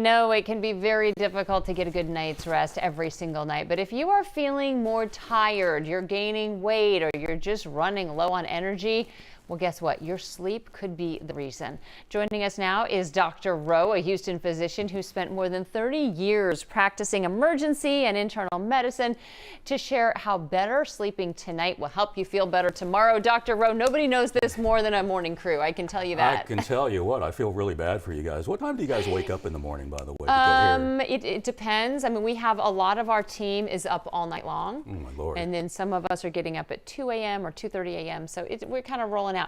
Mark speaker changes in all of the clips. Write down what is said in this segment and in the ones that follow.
Speaker 1: No, it can be very difficult to get a good night's rest every single night. But if you are feeling more tired, you're gaining weight, or you're just running low on energy, well, guess what? Your sleep could be the reason. Joining us now is Dr. Rowe, a Houston physician who spent more than 30 years practicing emergency and internal medicine, to share how better sleeping tonight will help you feel better tomorrow. Dr. Rowe, nobody knows this more than a morning crew. I can tell you that.
Speaker 2: I can tell you what, I feel really bad for you guys. What time do you guys wake up in the morning, by the way, to get here?
Speaker 1: It depends. I mean, we have a lot of our team is up all night long.
Speaker 2: Oh, my Lord.
Speaker 1: And then some of us are getting up at 2 a.m. or 2:30 a.m. So we're kind of rolling out.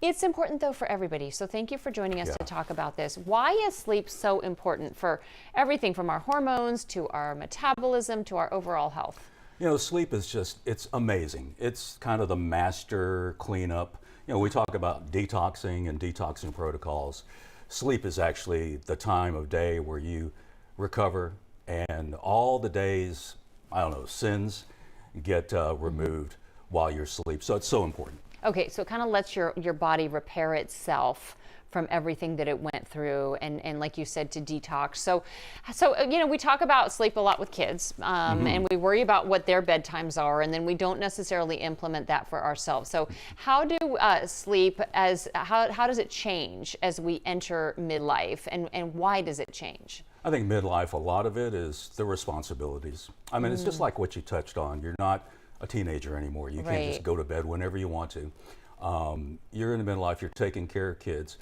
Speaker 1: It's important, though, for everybody. So thank you for joining us to talk about this. Why is sleep so important for everything from our hormones to our metabolism to our overall health?
Speaker 2: You know, sleep is just, it's amazing. It's kind of the master cleanup. You know, we talk about detoxing and detoxing protocols. Sleep is actually the time of day where you recover and all the day's, I don't know, sins get removed while you're asleep. So it's so important.
Speaker 1: Okay, so it kind of lets your body repair itself from everything that it went through, and like you said, to detox. So you know, we talk about sleep a lot with kids, and we worry about what their bedtimes are, and then we don't necessarily implement that for ourselves. So how do sleep, how does it change as we enter midlife, and why does it change?
Speaker 2: I think midlife, a lot of it is the responsibilities. I mean, it's just like what you touched on. You're not a teenager anymore. You can't just go to bed whenever you want to. You're in the midlife, you're taking care of kids.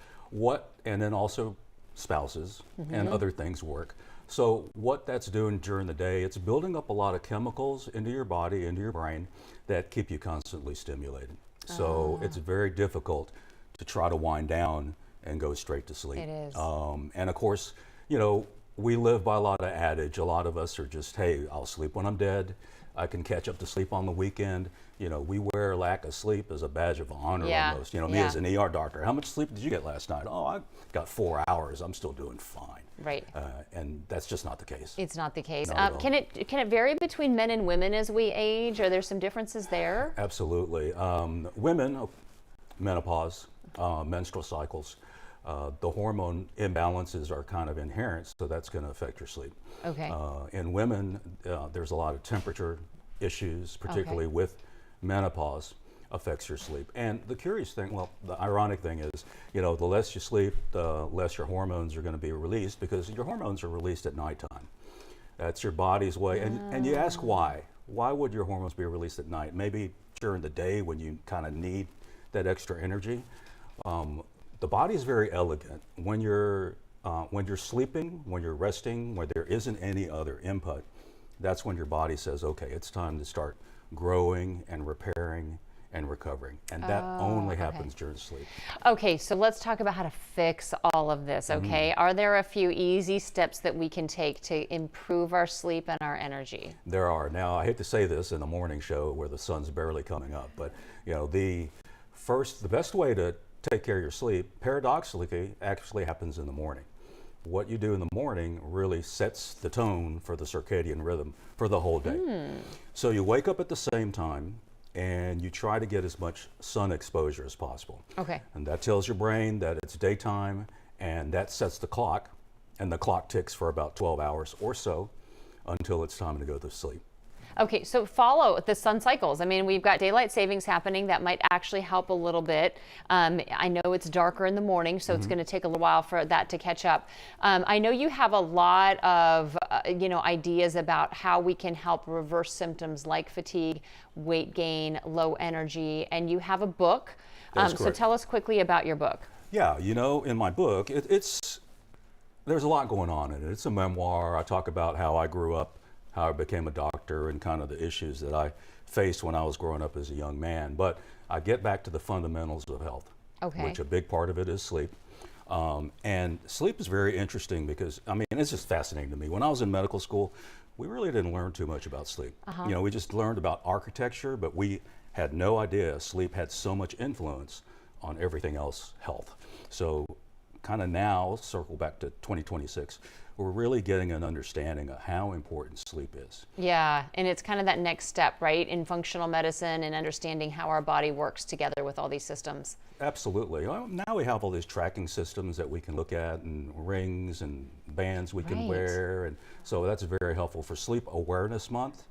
Speaker 2: And then also spouses and other things work. So what that's doing during the day, it's building up a lot of chemicals into your body, into your brain, that keep you constantly stimulated. So it's very difficult to try to wind down and go straight to sleep.
Speaker 1: It is.
Speaker 2: And of course, you know, we live by a lot of adage. A lot of us are just, hey, I'll sleep when I'm dead. I can catch up to sleep on the weekend. You know, we wear lack of sleep as a badge of honor almost. You know, me as an ER doctor, how much sleep did you get last night? Oh, I got 4 hours. I'm still doing fine.
Speaker 1: Right.
Speaker 2: And that's just not the case.
Speaker 1: It's not the case.
Speaker 2: Not
Speaker 1: Can it vary between men and women as we age? Are there some differences there?
Speaker 2: Absolutely. Women, menopause, menstrual cycles, the hormone imbalances are kind of inherent, so that's going to affect your sleep.
Speaker 1: Okay.
Speaker 2: In women, there's a lot of temperature issues, particularly with menopause, affects your sleep. And the curious thing, well, the ironic thing is, you know, the less you sleep, the less your hormones are going to be released, because your hormones are released at nighttime. That's your body's way. And you ask why. Why would your hormones be released at night? Maybe during the day when you kind of need that extra energy. The body is very elegant. When you're sleeping, when you're resting, when there isn't any other input, that's when your body says, okay, it's time to start growing and repairing and recovering. And that only happens during sleep.
Speaker 1: Okay, so let's talk about how to fix all of this, okay? Are there a few easy steps that we can take to improve our sleep and our energy?
Speaker 2: There are. Now, I hate to say this in a morning show where the sun's barely coming up, but you know, the best way to take care of your sleep, paradoxically, actually happens in the morning. What you do in the morning really sets the tone for the circadian rhythm for the whole day. So you wake up at the same time and you try to get as much sun exposure as possible.
Speaker 1: Okay.
Speaker 2: And that tells your brain that it's daytime, and that sets the clock, and the clock ticks for about 12 hours or so until it's time to go to sleep.
Speaker 1: Okay, so follow the sun cycles. I mean, we've got daylight savings happening. That might actually help a little bit. I know it's darker in the morning, so it's going to take a little while for that to catch up. I know you have a lot of ideas about how we can help reverse symptoms like fatigue, weight gain, low energy, and you have a book. So tell us quickly about your book.
Speaker 2: Yeah, you know, in my book, there's a lot going on in it. It's a memoir. I talk about how I grew up, how I became a doctor, and kind of the issues that I faced when I was growing up as a young man. But I get back to the fundamentals of health, which a big part of it is sleep. And sleep is very interesting because, I mean, it's just fascinating to me. When I was in medical school, we really didn't learn too much about sleep. You know, we just learned about architecture, but we had no idea sleep had so much influence on everything else, health. So kind of now, circle back to 2026, we're really getting an understanding of how important sleep is.
Speaker 1: Yeah, and it's kind of that next step, right, in functional medicine and understanding how our body works together with all these systems.
Speaker 2: Absolutely. Well, now we have all these tracking systems that we can look at, and rings and bands we can
Speaker 1: Right.
Speaker 2: wear, and so that's very helpful for Sleep Awareness Month.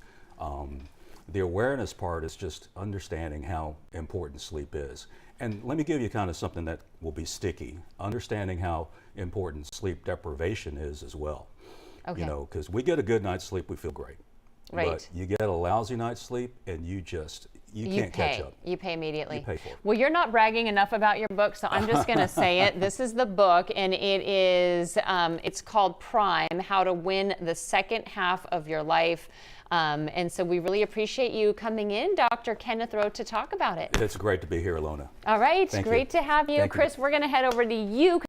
Speaker 2: The awareness part is just understanding how important sleep is. And let me give you kind of something that will be sticky. Understanding how important sleep deprivation is as well.
Speaker 1: Okay.
Speaker 2: You know, because we get a good night's sleep, we feel great.
Speaker 1: Right.
Speaker 2: But you get a lousy night's sleep and you can't catch up.
Speaker 1: You pay immediately.
Speaker 2: You pay for it.
Speaker 1: Well, you're not bragging enough about your book, so I'm just going to say it. This is the book, and it's called Prime: How to Win the Second Half of Your Life. And so we really appreciate you coming in, Dr. Kenneth Rowe, to talk about it.
Speaker 2: It's great to be here, Ilona.
Speaker 1: All right,
Speaker 2: Thank
Speaker 1: great
Speaker 2: you.
Speaker 1: to have you.
Speaker 2: Thank you.
Speaker 1: Chris, we're going to head over to you.